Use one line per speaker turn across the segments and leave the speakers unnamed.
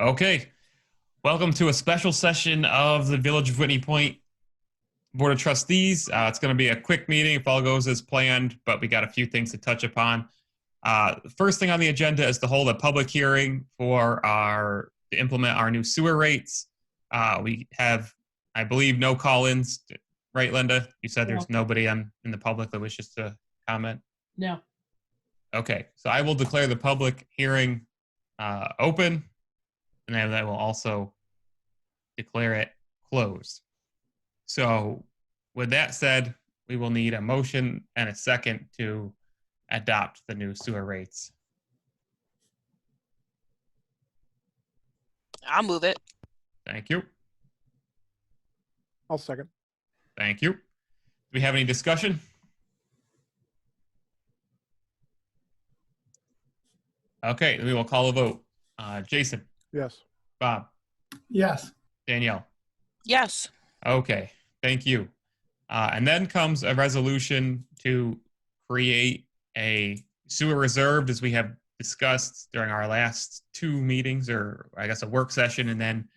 Okay, welcome to a special session of the Village of Whitney Point Board of Trustees. It's going to be a quick meeting if all goes as planned, but we got a few things to touch upon. The first thing on the agenda is to hold a public hearing to implement our new sewer rates. We have, I believe, no call-ins, right, Linda? You said there's nobody in the public that wishes to comment?
No.
Okay, so I will declare the public hearing open, and then I will also declare it closed. So with that said, we will need a motion and a second to adopt the new sewer rates.
I'll move it.
Thank you.
I'll second.
Thank you. Do we have any discussion? Okay, we will call a vote. Jason?
Yes.
Bob?
Yes.
Danielle?
Yes.
Okay, thank you. And then comes a resolution to create a sewer reserve, as we have discussed during our last two meetings, or I guess a work session and then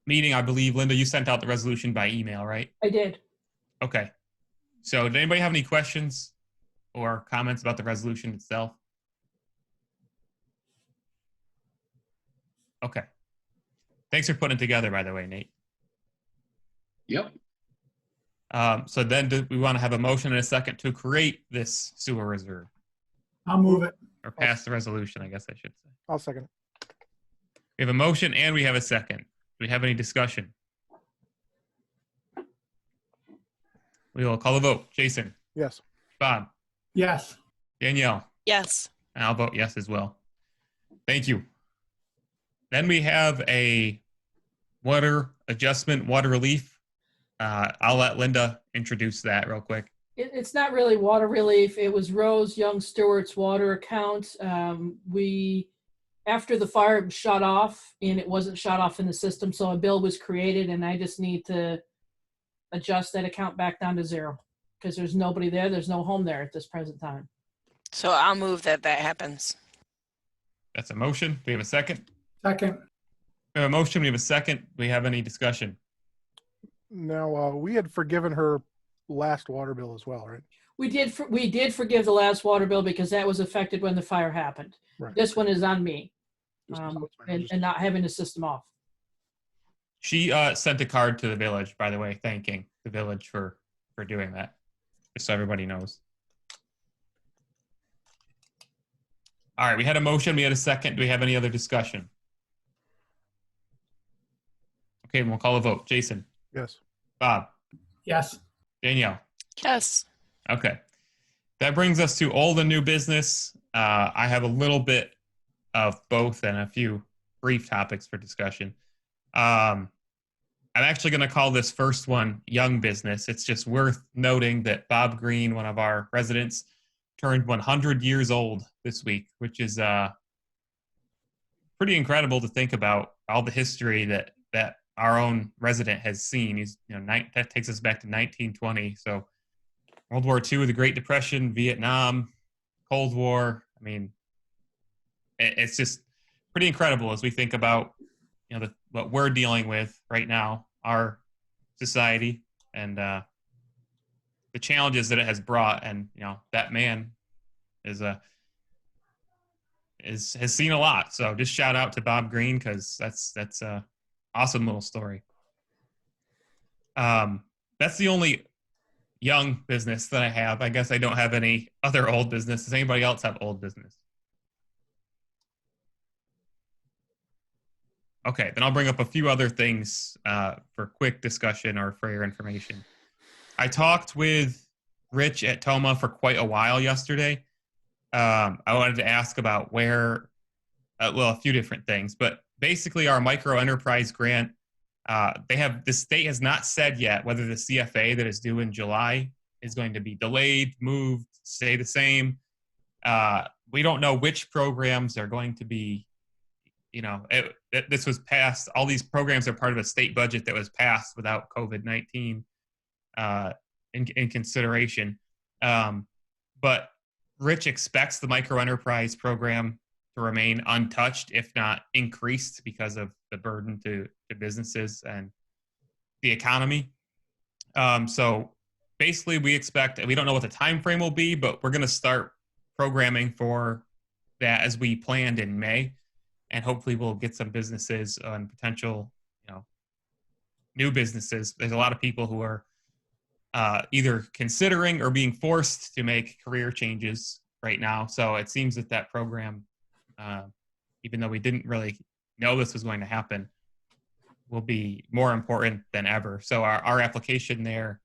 meeting. I believe, Linda, you sent out the resolution by email, right?
I did.
Okay. So did anybody have any questions or comments about the resolution itself? Okay. Thanks for putting it together, by the way, Nate.
Yep.
So then do we want to have a motion and a second to create this sewer reserve?
I'll move it.
Or pass the resolution, I guess I should say.
I'll second.
We have a motion and we have a second. Do we have any discussion? We will call a vote. Jason?
Yes.
Bob?
Yes.
Danielle?
Yes.
And I'll vote yes as well. Thank you. Then we have a water adjustment, water relief. I'll let Linda introduce that real quick.
It's not really water relief. It was Rose Young Stewart's water account. After the fire, it was shut off, and it wasn't shut off in the system, so a bill was created, and I just need to adjust that account back down to zero because there's nobody there. There's no home there at this present time.
So I'll move that happens.
That's a motion. Do we have a second?
Second.
We have a motion. We have a second. Do we have any discussion?
Now, we had forgiven her last water bill as well, right?
We did forgive the last water bill because that was affected when the fire happened.
Right.
This one is on me,
Just-
and not having the system off.
She sent a card to the village, by the way, thanking the village for doing that, just so everybody knows. All right, we had a motion. We had a second. Do we have any other discussion? Okay, we'll call a vote. Jason?
Yes.
Bob?
Yes.
Danielle?
Yes.
Okay. That brings us to old and new business. I have a little bit of both and a few brief topics for discussion. I'm actually going to call this first one young business. It's just worth noting that Bob Green, one of our residents, turned 100 years old this week, which is pretty incredible to think about all the history that our own resident has seen. He's, that takes us back to 1920. So World War II, the Great Depression, Vietnam, Cold War. I mean, it's just pretty incredible as we think about, what we're dealing with right now, our society, and the challenges that it has brought. And, that man has seen a lot. So just shout out to Bob Green, because that's awesome little story. That's the only young business that I have. I guess I don't have any other old business. Does anybody else have old business? Okay, then I'll bring up a few other things for quick discussion or for your information. I talked with Rich at Toma for quite a while yesterday. I wanted to ask about a few different things, but basically our micro enterprise grant, the state has not said yet whether the CFA that is due in July is going to be delayed, moved, stay the same. We don't know which programs are going to be, this was passed. All these programs are part of a state budget that was passed without COVID-19 in consideration. But Rich expects the micro enterprise program to remain untouched, if not increased, because of the burden to businesses and the economy. So basically, we don't know what the time frame will be, but we're going to start programming for that as we planned in May, and hopefully we'll get some businesses and potential, new businesses. There's a lot of people who are either considering or being forced to make career changes right now. So it seems that program, even though we didn't really know this was going to happen, will be more important than ever. So our application there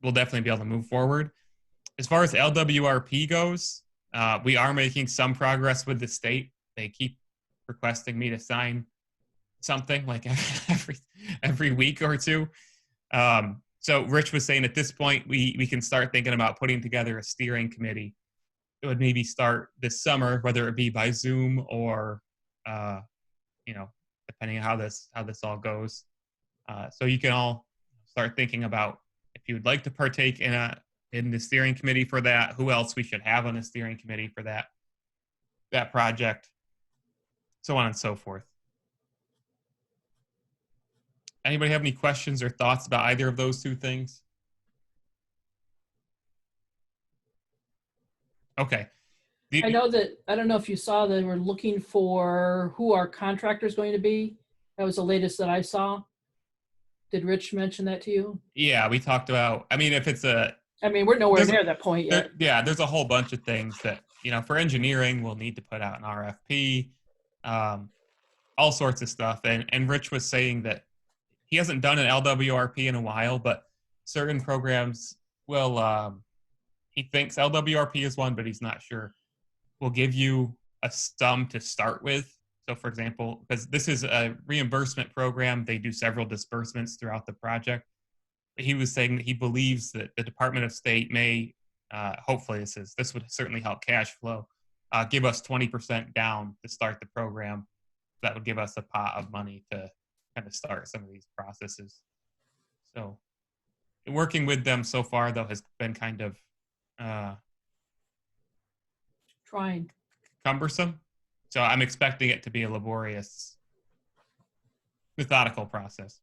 will definitely be able to move forward. As far as LWRP goes, we are making some progress with the state. They keep requesting me to sign something like every week or two. So Rich was saying at this point, we can start thinking about putting together a steering committee. It would maybe start this summer, whether it be by Zoom or, depending on how this all goes. So you can all start thinking about if you would like to partake in the steering committee for that, who else we should have on the steering committee for that project, so on and so forth. Anybody have any questions or thoughts about either of those two things? Okay.
I know that, I don't know if you saw, they were looking for who our contractor is going to be. That was the latest that I saw. Did Rich mention that to you?
Yeah, we talked about, if it's
we're nowhere near that point yet.
There's a whole bunch of things that, for engineering, we'll need to put out an RFP, all sorts of stuff. And Rich was saying that he hasn't done an LWRP in a while, but certain programs will, he thinks LWRP is one, but he's not sure, will give you a sum to start with. So for example, because this is a reimbursement program, they do several disbursements throughout the project. He was saying that he believes that the Department of State may, hopefully this would certainly help cash flow, give us 20% down to start the program. That would give us a pot of money to kind of start some of these processes. So working with them so far, though, has been kind of
Trying.
cumbersome. So I'm expecting it to be a laborious, methodical process.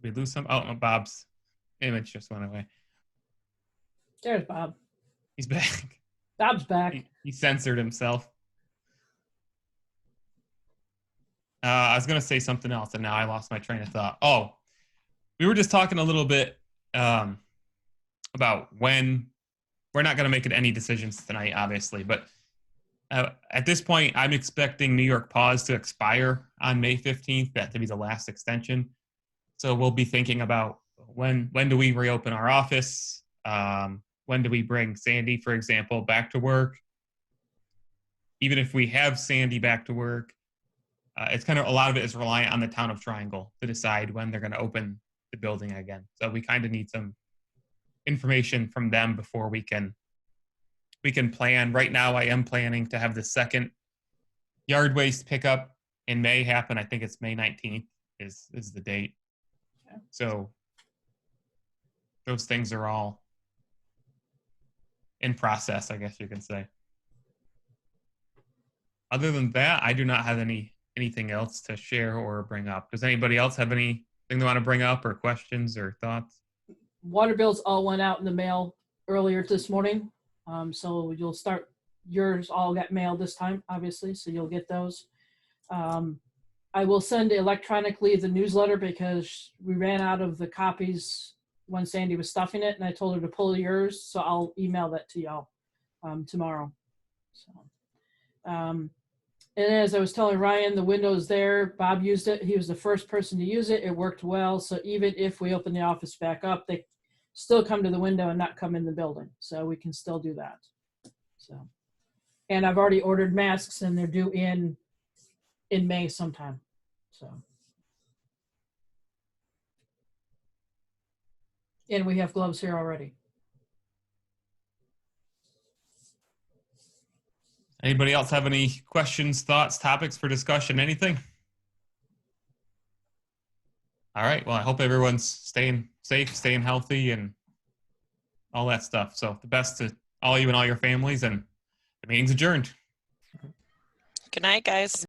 Did we lose some? Oh, Bob's image just went away.
There's Bob.
He's back.
Bob's back.
He censored himself. I was going to say something else, and now I lost my train of thought. Oh, we were just talking a little bit about when we're not going to make any decisions tonight, obviously, but at this point, I'm expecting New York Pause to expire on May 15th, that to be the last extension. So we'll be thinking about when do we reopen our office? When do we bring Sandy, for example, back to work? Even if we have Sandy back to work, it's kind of, a lot of it is reliant on the town of Triangle to decide when they're going to open the building again. So we kind of need some information from them before we can plan. Right now, I am planning to have the second yard waste pickup in May happen. I think it's May 19th is the date.
Okay.
So those things are all in process, I guess you can say. Other than that, I do not have anything else to share or bring up. Does anybody else have anything they want to bring up or questions or thoughts?
Water bills all went out in the mail earlier this morning. So you'll start, yours all got mailed this time, obviously, so you'll get those. I will send electronically the newsletter because we ran out of the copies when Sandy was stuffing it, and I told her to pull yours, so I'll email that to y'all tomorrow. So, and as I was telling Ryan, the window's there. Bob used it. He was the first person to use it. It worked well. So even if we open the office back up, they still come to the window and not come in the building. So we can still do that. So, and I've already ordered masks, and they're due in May sometime. So, and we have gloves here already.
Anybody else have any questions, thoughts, topics for discussion, anything? All right. Well, I hope everyone's staying safe, staying healthy, and all that stuff. So the best to all you and all your families, and the meeting's adjourned.
Good night, guys.